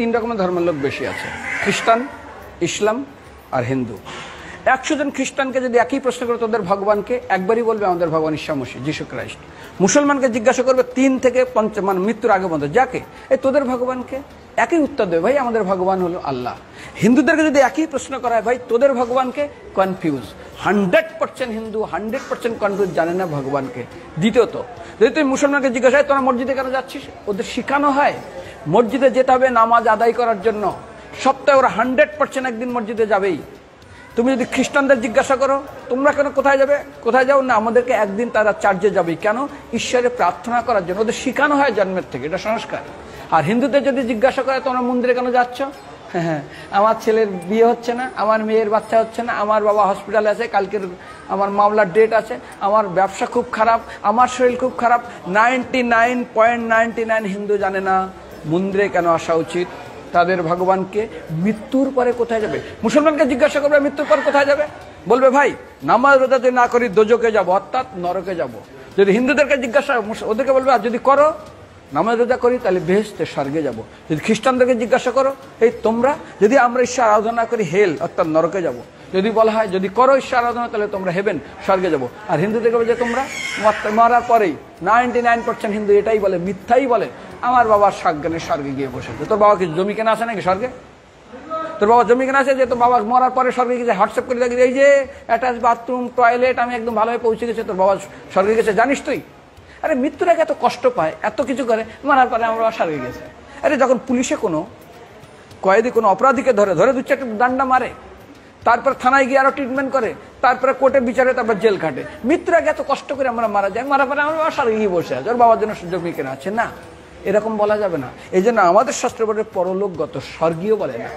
তিন রকমের ধর্মের লোক বেশি আছে, খ্রিস্টান, ইসলাম আর হিন্দু। 100 জন খ্রিস্টানকে যদি একই প্রশ্ন করে তোদের ভগবানকে, একবারই বলবে আমাদের ভগবান ঈসা মসীহ, যিশু খ্রাইস্ট। মুসলমানকে জিজ্ঞাসা করবে 3 থেকে 5 মানে মৃত্যুর আগে পর্যন্ত, যাকে এই তোদের ভগবানকে, একই উত্তর দেবে, ভাই আমাদের ভগবান হলো আল্লাহ। হিন্দুদেরকে যদি একই প্রশ্ন করা হয়, ভাই তোদের ভগবানকে, কনফিউজ। 100% হিন্দু 100% কনফিউজ, জানে না ভগবানকে। দ্বিতীয়ত, যদি তুই মুসলমানকে জিজ্ঞাসা হয় তোরা মসজিদে কেন যাচ্ছিস, ওদের শিখানো হয় মসজিদে যেতে হবে নামাজ আদায় করার জন্য। সপ্তাহে ওরা 100% একদিন মসজিদে যাবেই। তুমি যদি খ্রিস্টানদের জিজ্ঞাসা করো তোমরা কেন কোথায় যাবে, কোথায় যাও না, আমাদেরকে একদিন তারা চার্চে যাবে। কেন? ঈশ্বরে প্রার্থনা করার জন্য, ওদের শিখানো হয় জন্মের থেকে, এটা সংস্কার। আর হিন্দুদের যদি জিজ্ঞাসা করে তোমরা মন্দিরে কেন যাচ্ছ, হ্যাঁ আমার ছেলের বিয়ে হচ্ছে না, আমার মেয়ের বাচ্চা হচ্ছে না, আমার বাবা হসপিটালে আছে, কালকের আমার মামলার ডেট আছে, আমার ব্যবসা খুব খারাপ, আমার শরীর খুব খারাপ। 99.99 হিন্দু জানে না মন্দিরে কেন আসা উচিত, তাদের ভগবানকে মৃত্যুর পরে কোথায় যাবে। মুসলমানকে জিজ্ঞাসা করবে মৃত্যুর পর কোথায় যাবে, বলবে ভাই নামাজ রোজা যদি না করি দোজকে যাব, অর্থাৎ নরকে যাব। যদি হিন্দুদেরকে জিজ্ঞাসা, ওদেরকে বলবে আর যদি করো নামাজ রোজা করি তাহলে বেহেশতে স্বর্গে যাব। যদি খ্রিস্টানদেরকে জিজ্ঞাসা করো, এই তোমরা যদি আমরা ঈশ্বর আরাধনা করি হেল অর্থাৎ নরকে যাব। যদি বলা হয় যদি করো ঈশ্বর আরাধনা তাহলে তোমরা হেভেন স্বর্গে যাব। আর হিন্দুদেরকে বলে যে তোমরা মরার পরেই 99% হিন্দু এটাই বলে, মিথ্যাই বলে, আমার বাবার সাজ্ঞানের স্বর্গে গিয়ে বসেছে। তোর বাবা কি জমি কেনা আছে নাকি স্বর্গে? তোর বাবা জমি কেনা আছে যে তোর বাবা মরার পরে স্বর্গে গেছে, হোয়াটসঅ্যাপ করে দেখি এই যে অ্যাটাচ বাথরুম টয়লেট আমি একদম ভালোভাবে পৌঁছে গেছে, তোর বাবা স্বর্গে গেছে জানিস তুই? আরে মৃত্যুর আগে এত কষ্ট পায়, এত কিছু করে, মারার পরে আমার বাবা স্বর্গে গেছে। আরে যখন পুলিশে কোনো কয়েদি কোনো অপরাধীকে ধরে 2-4টা ডান্ডা মারে, তারপর থানায় গিয়ে আরো ট্রিটমেন্ট করে, তারপরে কোর্টে বিচারে, তারপর জেল খাটে, মৃত্যুর আগে এত কষ্ট করে আমরা মারা যাই, মারা পরে আমার বাবা স্বর্গে গিয়ে বসে আছে, ওর বাবার জন্য জমি কেনা আছে। না, এরকম বলা যাবে না। এই জন্য আমাদের শাস্ত্র বলে পরলোকগত, স্বর্গীয় বলে না।